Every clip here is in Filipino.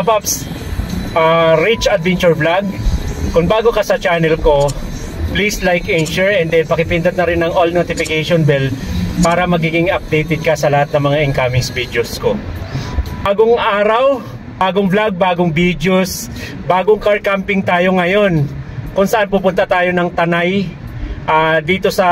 Mga paps, Rich Adventure Vlog. Kung bago ka sa channel ko, please like and share, and then pakipindot na rin ng all notification bell para magiging updated ka sa lahat ng mga incoming videos ko. Bagong araw, bagong vlog, bagong videos, bagong car camping tayo ngayon. Kung saan pupunta tayo ng Tanay, dito sa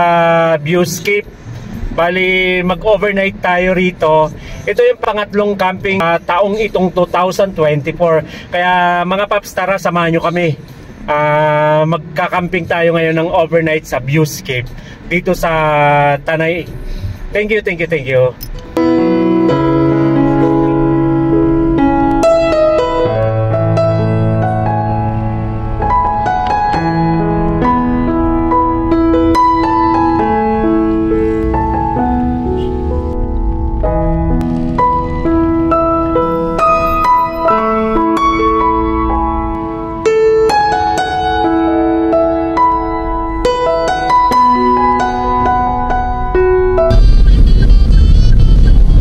Viewscape. Bali, mag-overnight tayo rito. Ito yung pangatlong camping taong itong 2024. Kaya mga paps, tara, samahan nyo kami. Magka-camping tayo ngayon ng overnight sa Viewscape dito sa Tanay. Thank you, thank you, thank you.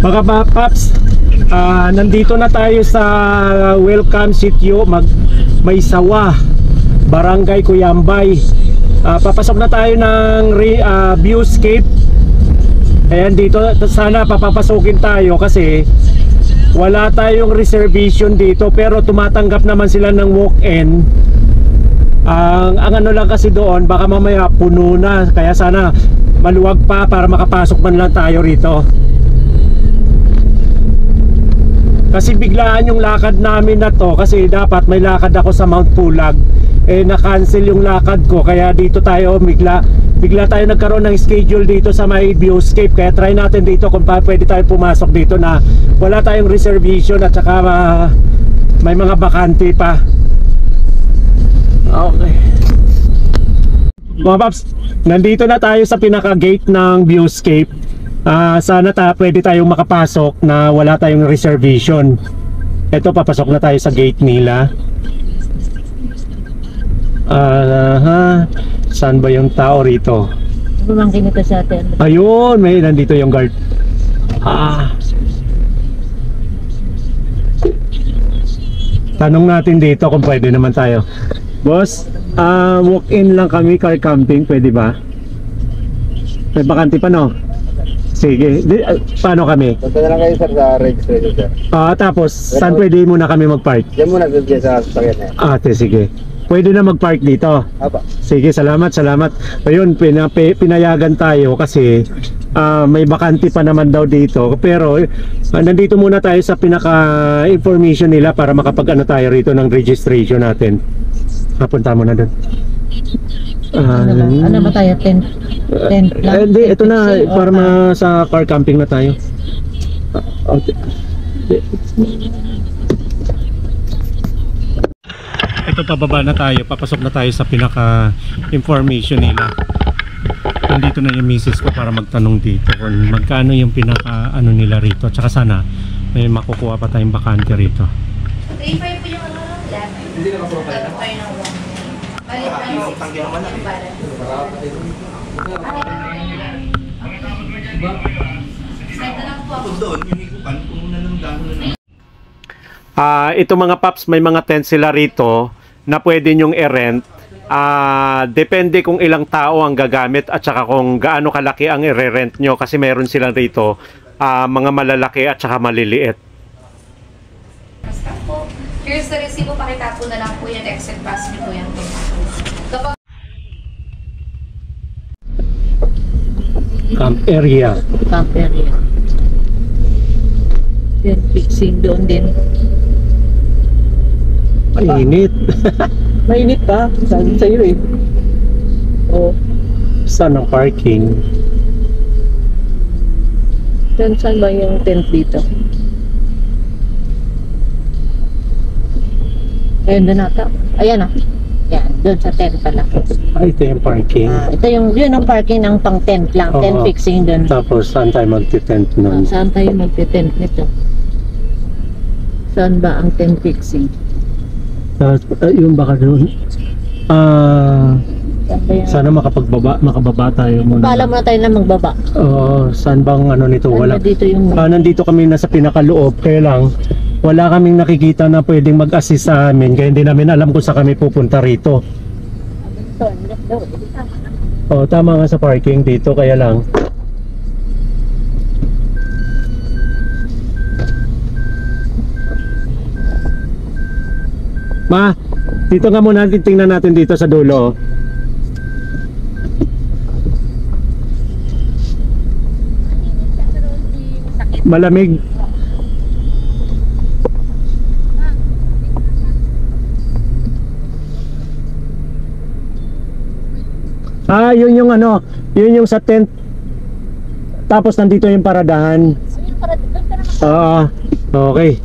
Mga paps, nandito na tayo sa welcome sitio Maysawa, Barangay Cuyambay. Papasok na tayo ng Viewscape. Ayan, dito sana papapasukin tayo kasi wala tayong reservation dito, pero tumatanggap naman sila ng walk-in. Ang ano lang kasi doon, baka mamaya puno na, kaya sana maluwag pa para makapasok man lang tayo rito. Kasi biglaan yung lakad namin na to, kasi dapat may lakad ako sa Mount Pulag, na-cancel yung lakad ko, kaya dito tayo bigla tayo nagkaroon ng schedule dito sa may Viewscape. Kaya try natin dito kung pwede tayo pumasok dito na wala tayong reservation at saka may mga bakante pa. Okay, mga paps, nandito na tayo sa pinaka gate ng Viewscape. Sana pwede tayong makapasok na wala tayong reservation. Ito, papasok na tayo sa gate nila. Saan ba yung tao rito? Bumangkin ito sa atin. Ayun, may nandito yung guard. Tanong natin dito kung pwede naman tayo. Boss, walk-in lang kami, car camping, pwede ba? May bakante pa, no? Sige, paano kami? Punta na lang kayo sir sa registration sir. Tapos saan pwede muna kami mag-park? Diyan muna dyan sa sasakyan na yan. Sige. Pwede na mag-park dito? Apa. Sige, salamat. Ayun, pinayagan tayo kasi may bakante pa naman daw dito. Pero nandito muna tayo sa pinaka-information nila para makapag-ano tayo rito ng registration natin. Punta mo na doon. Ano ba tayo? 10 lang? Hindi, ito na, para sa car camping na tayo. Ito, pababa na tayo, papasok na tayo sa pinaka information nila. Nandito na yung misis ko para magtanong dito kung magkano yung pinaka ano nila rito, at saka sana may makukuha pa tayong bakante rito. 3.5 po yung ano lang. Hindi na kapropay na? Balik yung tanggi naman na. Ito mga paps, may mga tent sila rito na pwede nyong i-rent. Depende kung ilang tao ang gagamit at saka kung gaano kalaki ang i-rent nyo, kasi meron silang rito mga malalaki at saka maliliit. Basta po, here's the resibo, pakita po na lang po yan, exit pass nyo po yan. Camp area. Camp area. Then fixing doon din. Mainit. Mainit pa. Sabi sa'yo eh. Saan ang parking? Saan ba yung tent dito? Ayun doon nata. Ayan ah. Yan, doon sa tent pala. Ito yung parking. Ito yung, yun ang parking ng pang tent lang. Tent fixing doon. Tapos saan tayo magti-tent nun? Saan tayo magti-tent nito? Saan ba ang tent fixing? Yung baka doon. Sana makababa tayo muna. Pala muna tayo na magbaba. Saan bang ano nito? Wala. Dito yung... nandito kami nasa pinakaloob, kaya lang wala kaming nakikita na pwedeng mag-assist sa amin, kaya hindi namin alam kung saan kami pupunta rito. Oh, tama nga sa parking dito, kaya lang. Ma, dito nga muna, tingnan natin dito sa dulo. Malamig. Ah, yun yung ano, yun yung sa tent. Tapos nandito yung paradahan. Ah, okay.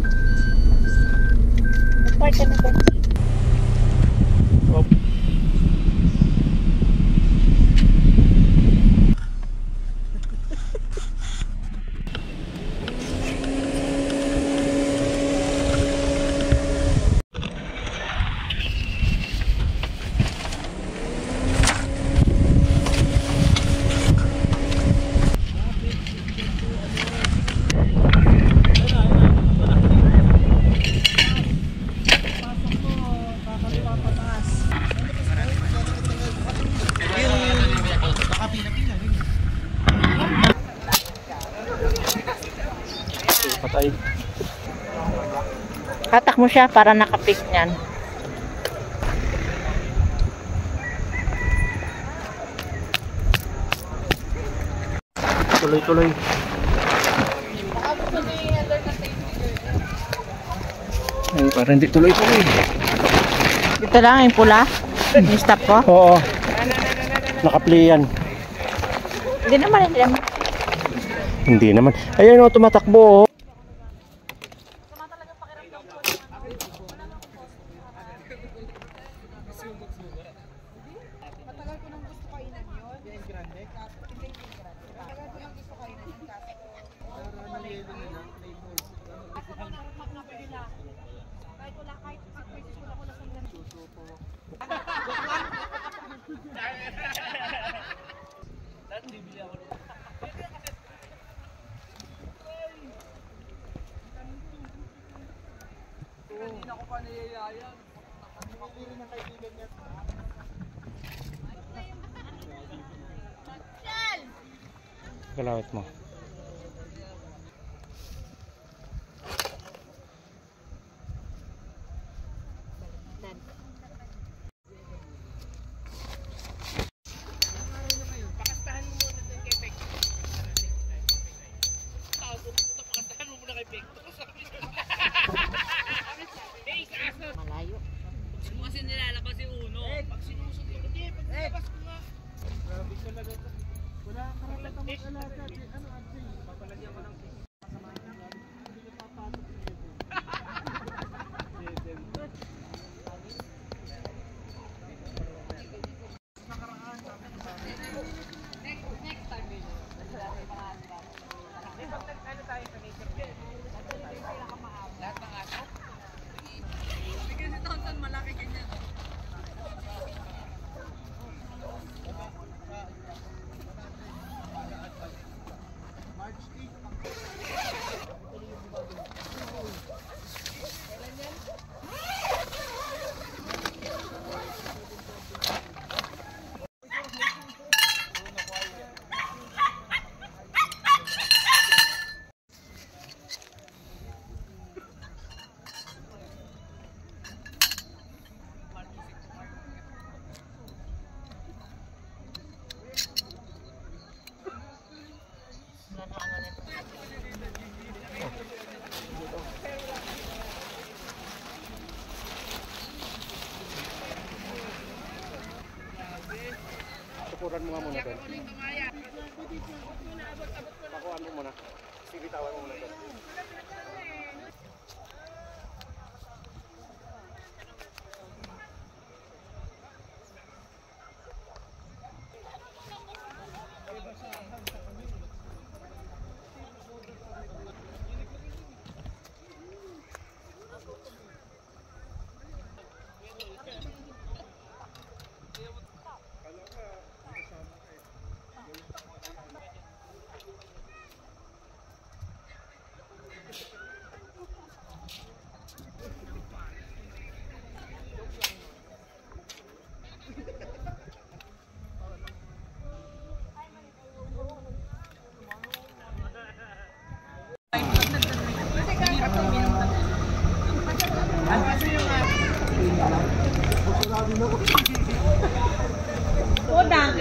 Patay. Hatak mo siya para nakapik niyan. Tuloy-tuloy. Ay, parang hindi tuloy-tuloy. Dito lang yung pula. Yung stop ko. Oo. Naka-play yan. Hindi naman, hindi naman. Hindi naman. Ayun o, tumatakbo o. Kalawit mo. Malayo. Kasi nilalabas yung uno. Pag sinusot ko, hindi, pag nilabas ko nga. Grabe talaga ito. Wala ka rin na mag-alaga. Ano, ate? Papalagyan ko ng cake. Pasamahin na. Hindi na papasok yung next time din. Pag nag-ano tayo sa nature bed, lahat ng aso. Kasi Tonton malaki ganyan. Tukuran mo nga muna doon. Pakuhan mo muna. Sigitawan mo muna doon.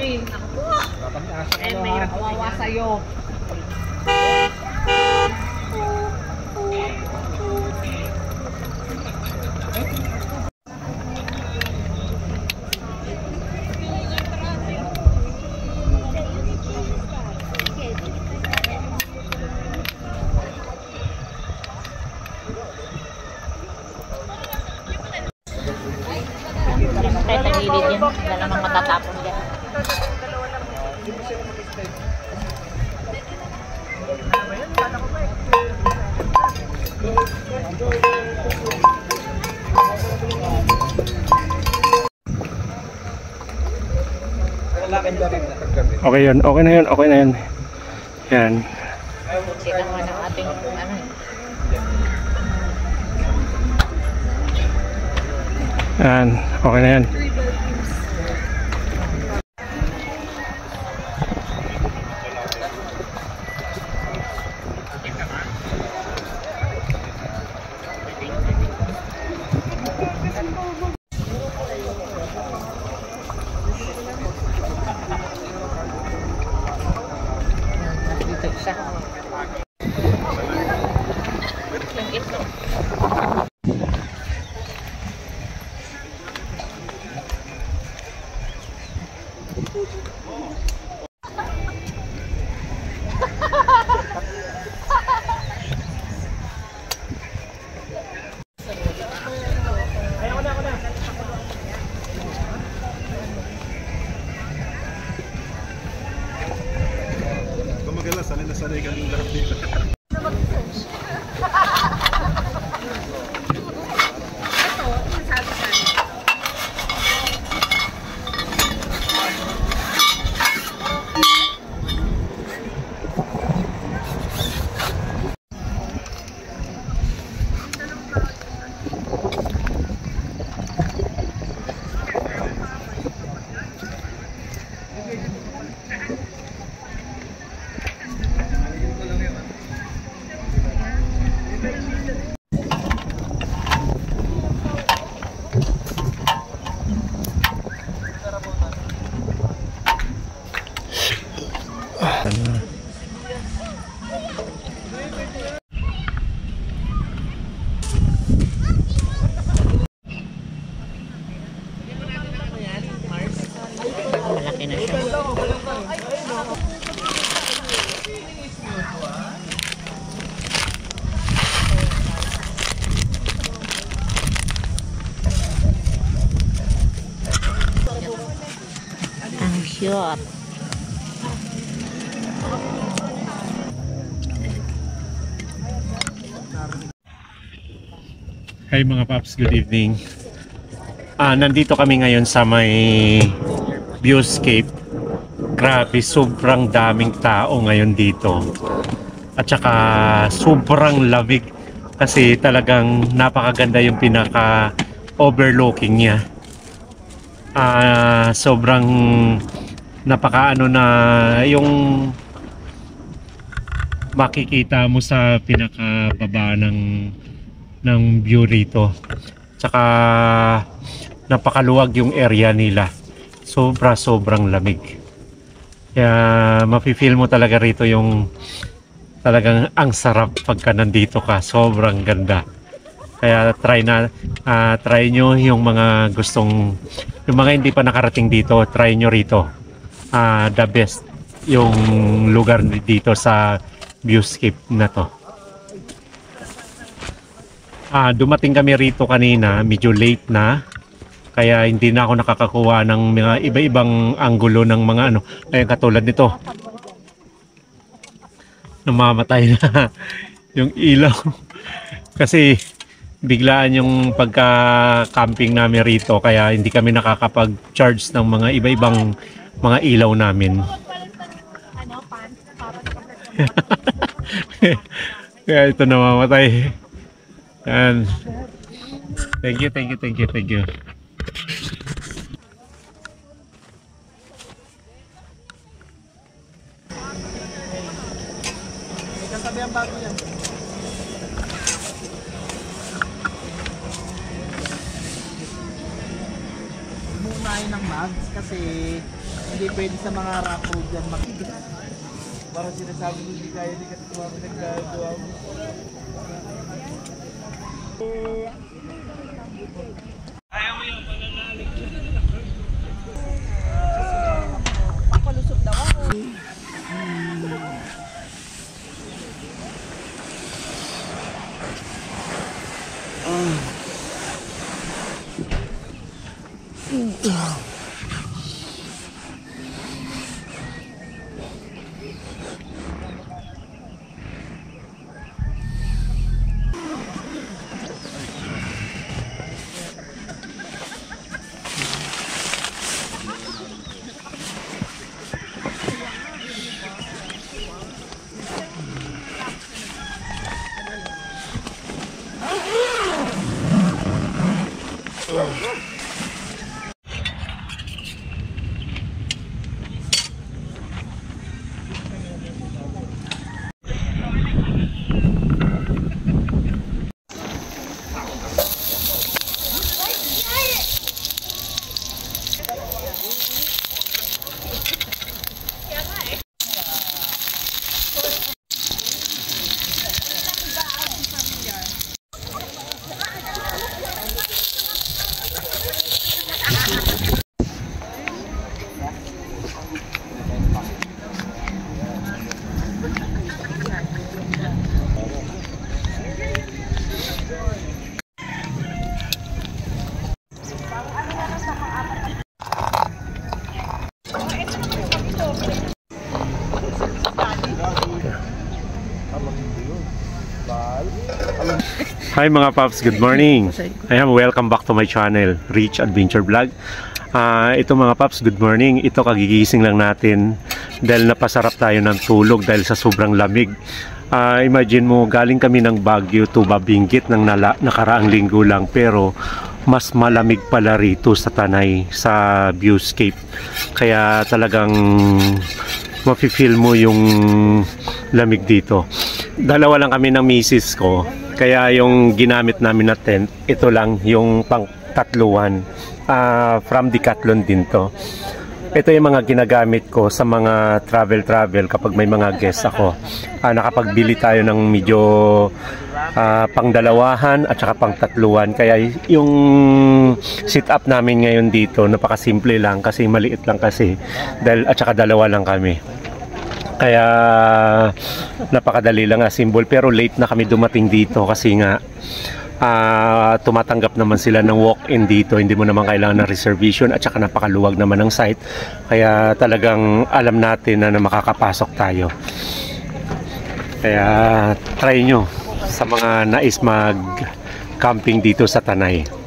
eh. Eh, may kawawa sa'yo. Kahit nagilid yan, wala namang matatapon dyan. Okay yun, okay na yun, okay na yun. Yan. Sila naman ang ating ano eh. Yan, okay na yan. Dito siya. Yung ito. Gumagala, sanay na sanay kami lahat dito. Malaki na siya. Ang shot. Hi mga paps, good evening. Nandito kami ngayon sa may viewscape. Grabe, sobrang daming tao ngayon dito. At saka sobrang lamig kasi talagang napakaganda yung pinaka overlooking niya. Sobrang napakaano na yung makikita mo sa pinakababa ng view rito. Tsaka napakaluwag yung area nila. Sobrang lamig. Kaya mafe-feel mo talaga rito yung talagang ang sarap pagka nandito ka. Sobrang ganda. Kaya try nyo yung mga gustong, yung mga hindi pa nakarating dito, try nyo rito. The best yung lugar dito sa viewscape na to. Dumating kami rito kanina, medyo late na. Kaya hindi na ako nakakakuha ng mga iba-ibang anggulo ng mga ano. Kaya katulad nito. Namamatay na yung ilaw. Kasi biglaan yung pagka-camping namin rito. Kaya hindi kami nakakapag-charge ng mga iba-ibang mga ilaw namin. Kaya ito namamatay. And thank you. Kasabi ang bago yan. Munahin ng mags kasi hindi pwede sa mga rock road yan makigas. Parang sinasabi mo hindi kaya, hindi kasi tumama nagagawa mo. Ayaw mo yung pananalig. Papalusot daw ako. Hi mga paps, good morning. Welcome back to my channel, Rich Adventure Vlog. Ito mga paps, good morning. Ito kagigising lang natin dahil napasarap tayo ng tulog dahil sa sobrang lamig. Imagine mo, galing kami ng Baguio to Babinggit ng nakaraang linggo lang, pero mas malamig pala rito sa Tanay, sa viewscape. Kaya talagang mafe-feel mo yung lamig dito. Dalawa lang kami ng misis ko, kaya yung ginamit namin na tent, ito lang yung pang tatluhan, from Decathlon din to. Ito yung mga ginagamit ko sa mga travel kapag may mga guests ako. Nakapagbili tayo ng medyo pangdalawahan at saka pang tatluhan. Kaya yung sit up namin ngayon dito napakasimple lang kasi maliit lang kasi dahil at saka dalawa lang kami. Kaya napakadali lang, symbol, pero late na kami dumating dito kasi nga tumatanggap naman sila ng walk-in dito, hindi mo naman kailangan ng reservation at saka napakaluwag naman ng site, kaya talagang alam natin na makakapasok tayo. Kaya try nyo sa mga nais mag camping dito sa Tanay.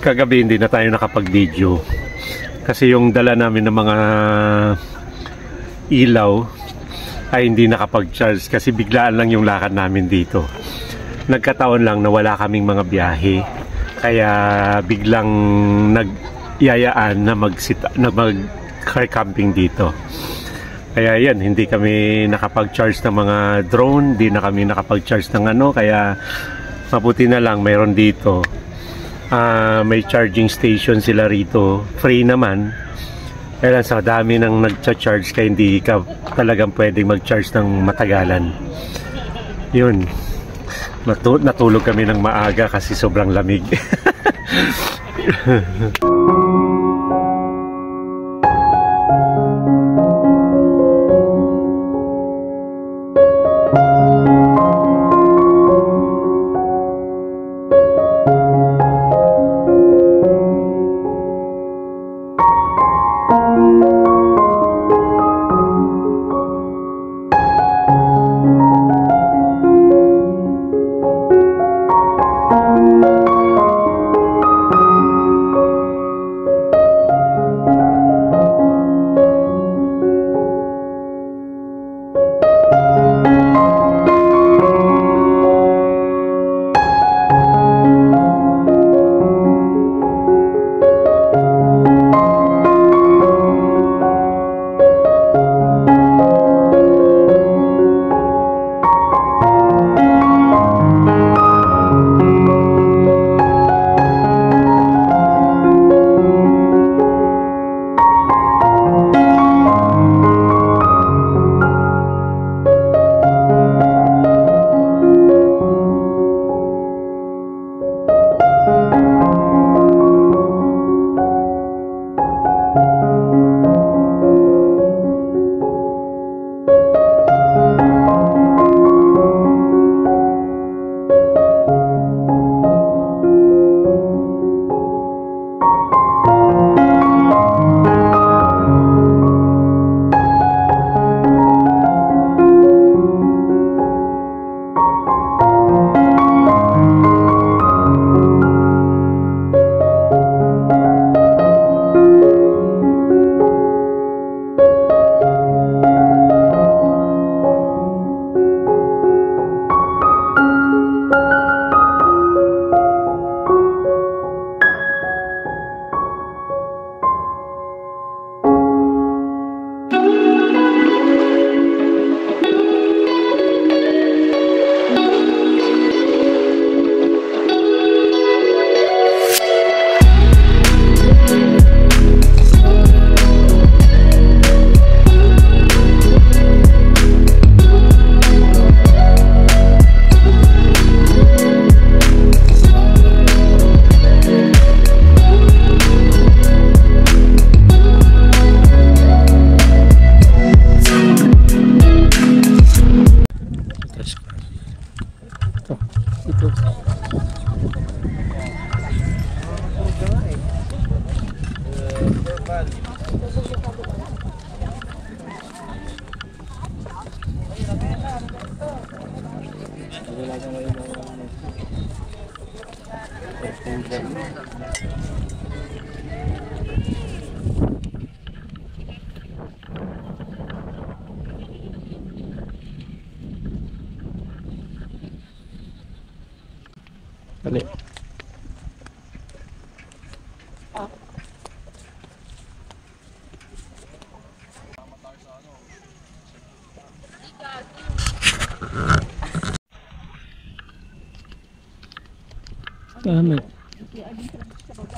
Kagabi hindi na tayo nakapag-video kasi yung dala namin ng mga ilaw ay hindi nakapag-charge kasi biglaan lang yung lakad namin dito. Nagkataon lang na wala kaming mga biyahe, kaya biglang nagyayaan na mag-camping dito. Kaya yan, hindi kami nakapag-charge ng mga drone, hindi na kami nakapag-charge ng kaya mabuti na lang mayroon dito. May charging station sila rito, free naman. Kaya sa dami nang nagcha-charge kaya hindi ka talagang pwedeng mag-charge ng matagalan. Yun, natulog kami ng maaga kasi sobrang lamig. Dali.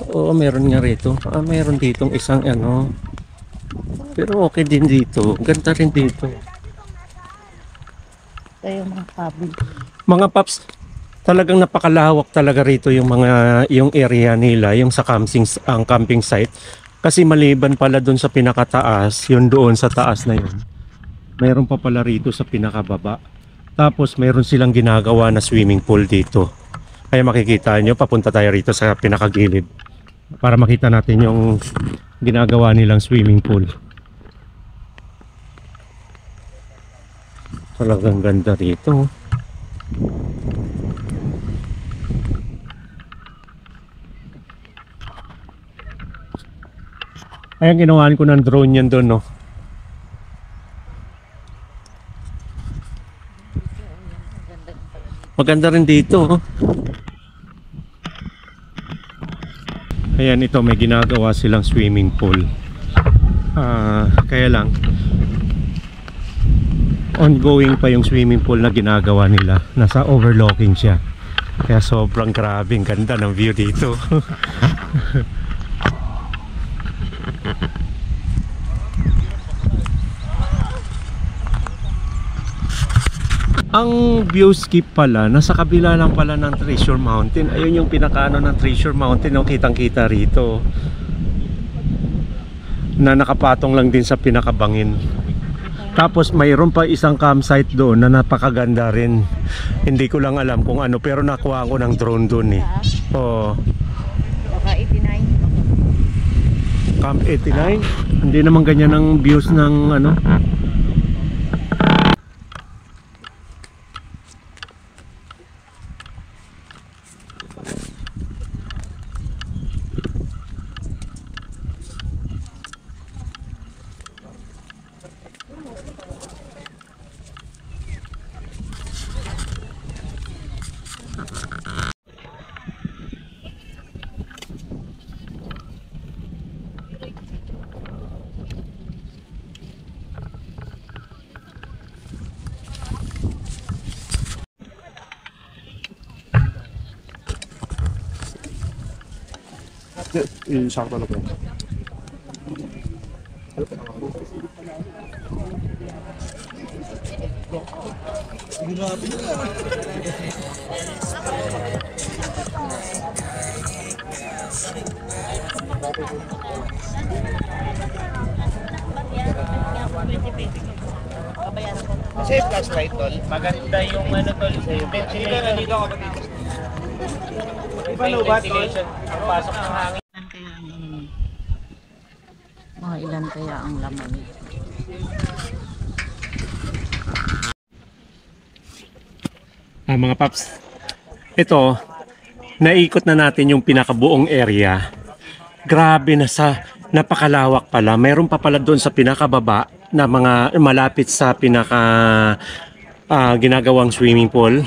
Oo, meron nga rito. Meron ditong isang ano. Pero okay din dito. Ganda rin dito. Ito yung mga public. Mga paps, talagang napakalawak talaga rito yung area nila, yung sa ang camping site. Kasi maliban pala doon sa pinakataas, yun doon sa taas na yun. Mayroon pa pala rito sa pinakababa. Tapos mayroon silang ginagawa na swimming pool dito. Kaya makikita nyo, papunta tayo rito sa pinakagilid para makita natin yung ginagawa nilang swimming pool. Talagang ganda rito. Ayan, ginawan ko ng drone yan doon, no? Maganda rin dito, oh. Ayan, ito may ginagawa silang swimming pool. Kaya lang ongoing pa yung swimming pool na ginagawa nila. Nasa overlooking siya. Kaya sobrang grabe, ang ganda ng view dito. Ang viewscape pala, nasa kabila lang pala ng Treasure Mountain. Ayun yung pinakaano ng Treasure Mountain, no? Kitang-kita rito. Na nakapatong lang din sa pinakabangin. Tapos mayroon pa isang campsite doon na napakaganda rin. Hindi ko lang alam kung ano, pero nakuha ko ng drone doon eh. Oo. Baka 89. Camp 89? Hindi naman ganyan ang views ng ano. Sakto na po. Kasi flashlight tol, maganda yung ano tol, ventilation dito ako dito. Ventilation, ang pasok ng hangin. Mga ilan kaya ang laman. Mga paps, ito, naikot na natin yung pinakabuong area. Grabe na napakalawak pala. Mayroon pa pala doon sa pinakababa na mga malapit sa ginagawang swimming pool.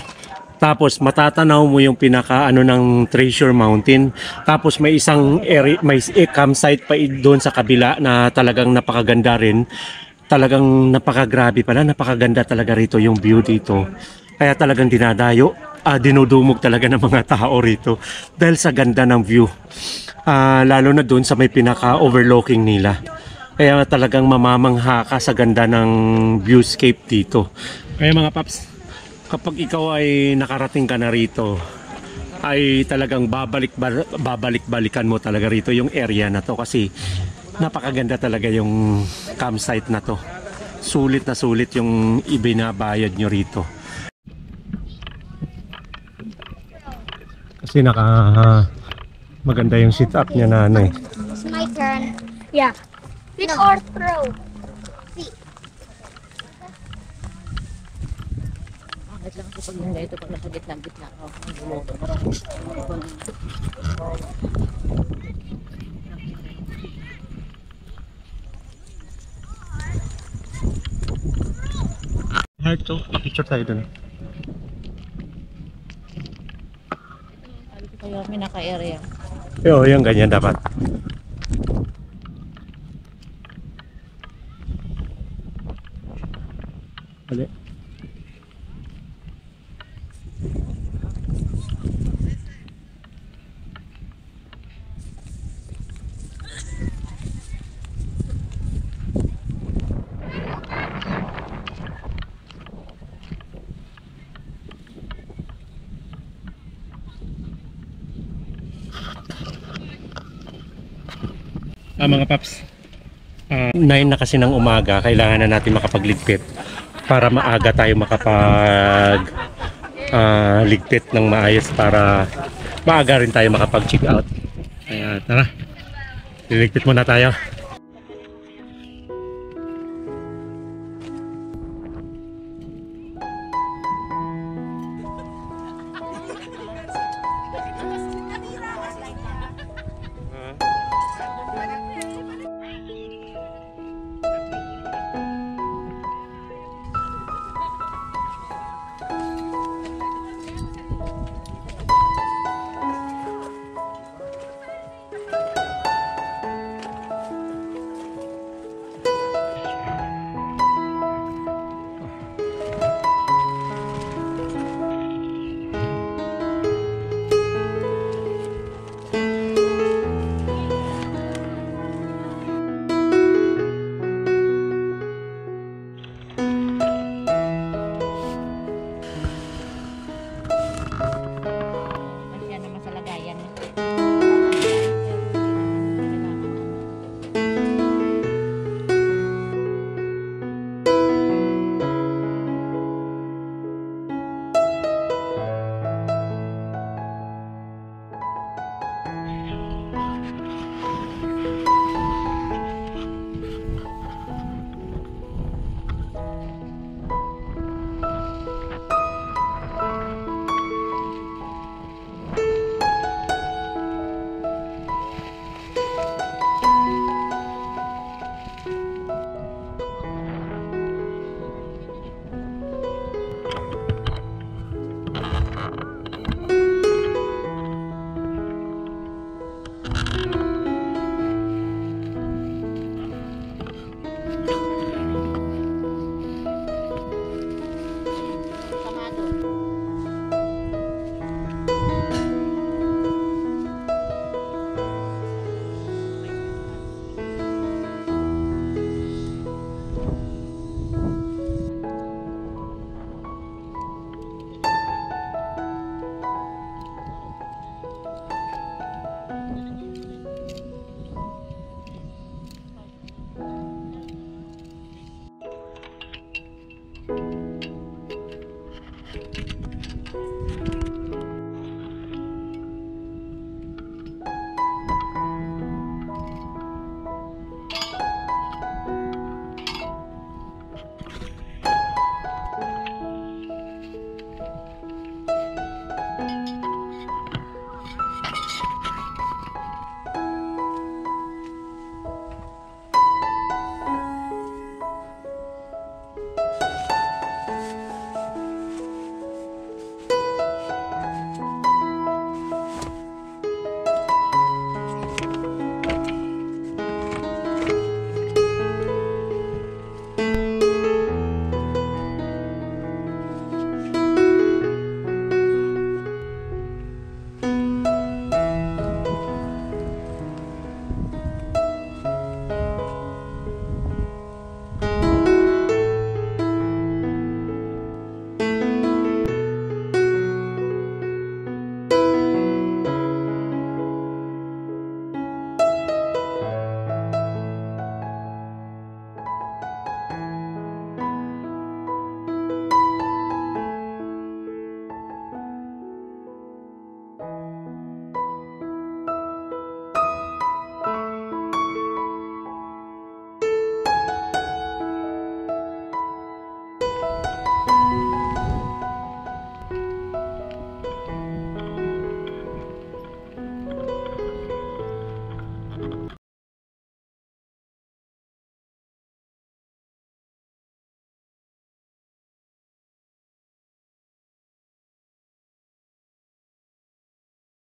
Tapos matatanaw mo yung pinaka ng Treasure Mountain. Tapos may isang area, may campsite pa doon sa kabila na talagang napakaganda rin. Talagang napakagrabe pala, napakaganda talaga rito yung view dito. Kaya talagang dinudumog talaga ng mga tao rito dahil sa ganda ng view. Lalo na doon sa may pinaka-overlooking nila. Kaya talagang mamamangha ka sa ganda ng viewscape dito. Kaya mga paps, kapag ikaw ay nakarating ka na rito, ay talagang babalik-balikan mo talaga rito yung area na to kasi napakaganda talaga yung campsite na to. Sulit na sulit yung ibinabayad nyo rito. Kasi maganda yung sit up niya na ano eh. It's my turn. Yeah. Pick or throw. Bakit lang kasi pag yung ito pag nasa gitna ako. Ang gulo. Heart to. Picture tayo dun. Sabi ko kayo may naka-area. Oo, yung ganyan dapat. Hali. Mga paps, 9 na kasi ng umaga, kailangan na natin makapagligpit para maaga tayo makapag ligpit ng maayos para maaga rin tayo makapag check out. Kaya tara, liligpit muna tayo.